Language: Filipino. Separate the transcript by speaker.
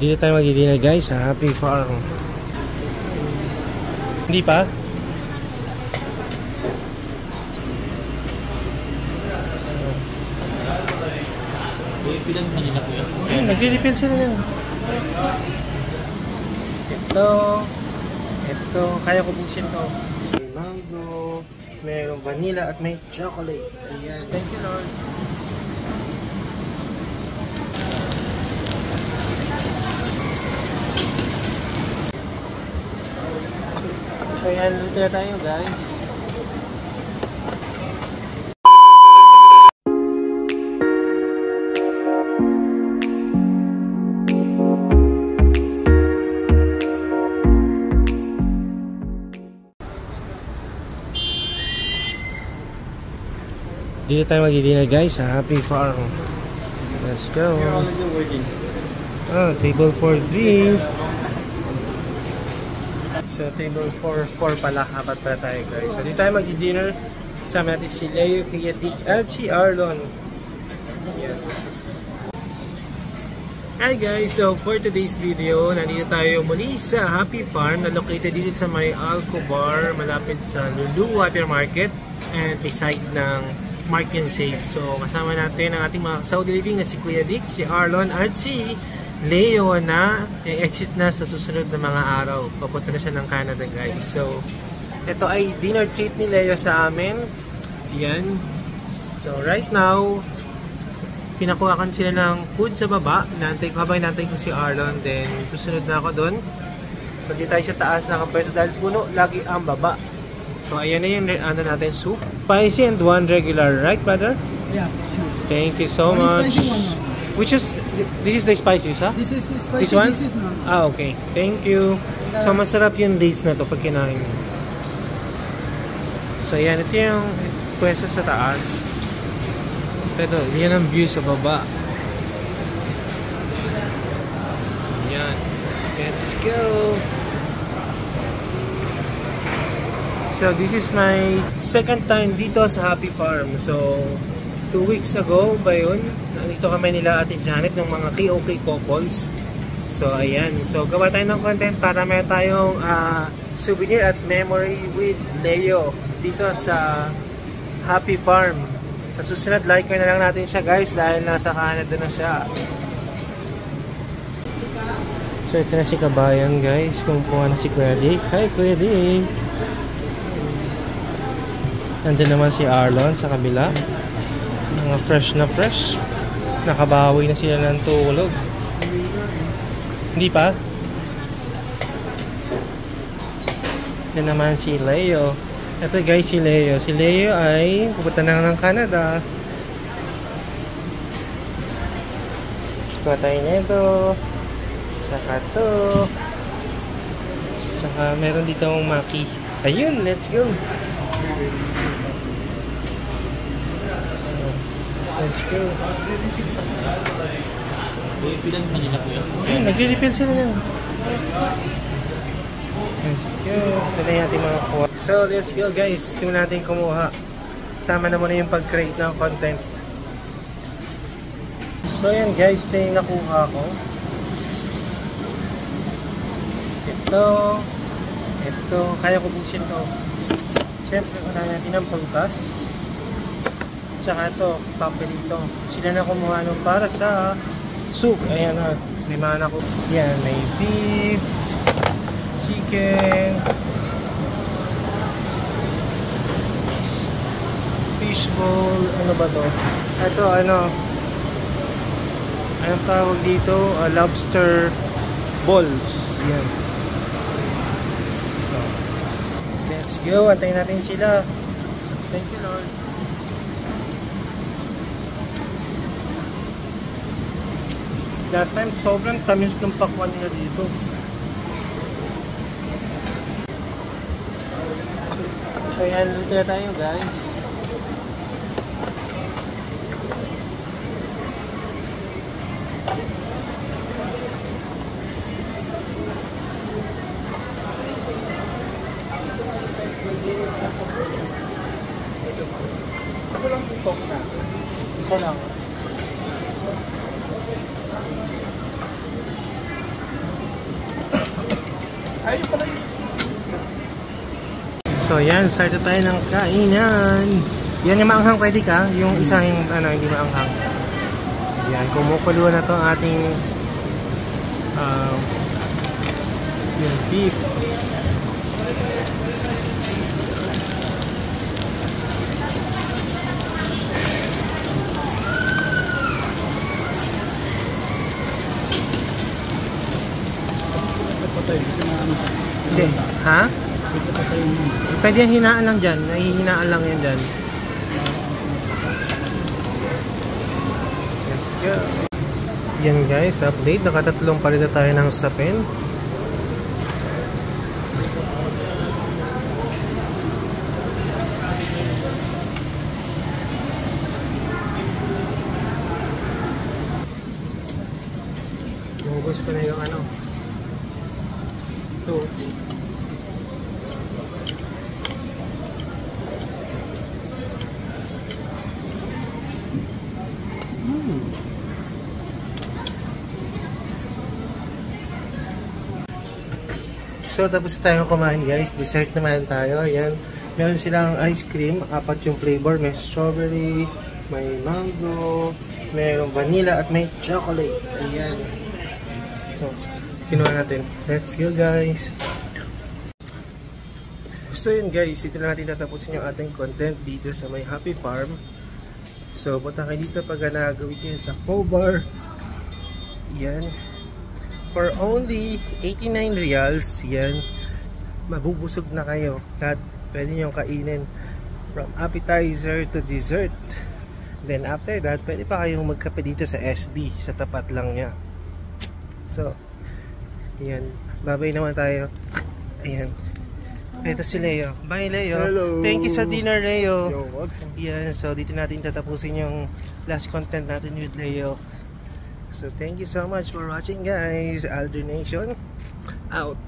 Speaker 1: Dito tayo mag-dinner guys sa Happy Farm. Hindi pa?
Speaker 2: Pilan kanina po yan?
Speaker 1: Nag-refill sila na. Ito, kaya ko buksin to. May mango, mayroong vanilla at may chocolate. Ayan, thank you Lord. So yan, luto na tayo guys. Dito tayo mag-dinner guys sa Happy Farm. Let's go. Table for 3. So table for 4 pala, apat pala tayo guys. So dito tayo mag-dinner. Kasama natin si Leo, Kuya Dick at si Arlon. Yan. Hi guys, so for today's video, nandito tayo muli sa Happy Farm na located dito sa may Alcobar, malapit sa Lulu Hypermarket and beside ng Mark and Save. So kasama natin ang ating mga Saudi living na si Kuya Dick, si Arlon at si Leo na exit na sa susunod na mga araw. Papunta na siya ng Canada guys. So ito ay dinner treat ni Leo sa amin. Yan. So right now, pinakuhakan sila ng food sa baba. Habang nantay ko si Arlon, then susunod na ako doon. So dito tayo sa taas nakapwesto dahil puno lagi ang baba. So ayan na yung ano natin, soup. Spicy and one regular, right brother?
Speaker 3: Yeah, sure.
Speaker 1: Thank you so much. Which is, this is the spicy, ha?
Speaker 3: This is spicy,
Speaker 1: this one?
Speaker 3: this is not.
Speaker 1: Ah, okay. Thank you. So masarap yung days na to pag kinain mo. So yan, ito yung pwesto sa taas. Pero yan ang view sa baba. Yan. Let's go. So this is my second time dito sa Happy Farm. So 2 weeks ago ba yun? Nandito kami nila Ate Janet ng mga KOK couples. So ayan. So gawa tayo ng content para meron tayong souvenir at memory with Leo dito sa Happy Farm. Sa susunod, like na lang natin siya guys dahil nasa Canada na siya. So ito na si Kabayan guys. Kumukuha na si Kuya Dick. Hi Kuya Dick! Nandun naman si Arlon sa kabila. Mga fresh na fresh. Nakabawi na sila ng tulog. Hindi pa? Yan naman si Leo. Ito guys si Leo. Si Leo ay pupunta na ng Canada. Kuha tayo nito. Saka to. Saka meron dito ang Maki. Ayun, let's go. Let's go.
Speaker 2: Pilan kanina po yan?
Speaker 1: Nag-refill sila na. Let's go. Ito na yung ating mga kuha. So, let's go guys. Simulan natin kumuha. Tama na muna yung pag-create ng content. So, ayan guys. Ito yung nakuha ko. Ito. Kaya ko buksin to. Siyempre, wala natin ang pangkas. Tsaka ito, papelito. Sila na kumuha para sa soup. Ayan na. Limahan ako. Yan, may beef, chicken, fishbowl, ano ba to? Ito, anong tawag dito? Lobster balls. Yan. So, let's go. Antayin natin sila. Thank you, Lord. Last time, sobrang tamis ng pakwan nila dito. So yan, luto na tayo guys. Ito lang tutok na. Ito lang. So yan, start na tayo ng kainan. Yan yung maanghang, pwede ka? Yung isang hindi maanghang. Yan, kumukulo na to ang ating yung beef. Hindi. Ha? Pwede yan, hinaan lang dyan. Nahihinaan lang yan dyan. Let's go. Yan guys, update. Nakatatlong palita tayo ng sapin. Ubus ko na yung ano. Ito. So tapos tayong kumain guys, dessert naman tayo. Ayan, meron silang ice cream, 4 yung flavor, may strawberry, may mango, mayroong vanilla at may chocolate. Ayan. So, kinuha natin. Let's go guys. So yun guys, ito na natin tatapusin yung ating content dito sa may Happy Farm. So punta kayo dito pag nagawin kayo sa Cobar. Yan. For only 89 reals, yan, mabubusog na kayo. Lahat pwede nyo kainin. From appetizer to dessert. Then after that, pwede pa kayong magkape dito sa SB. Sa tapat lang niya. So, yan. Babay naman tayo. Ayan. Ito si Leo. Bye Leo.
Speaker 3: Hello.
Speaker 1: Thank you sa dinner Leo.
Speaker 3: You're welcome.
Speaker 1: Yan. So dito natin tatapusin yung last content natin with Leo. So thank you so much for watching guys. Aldo Nation out.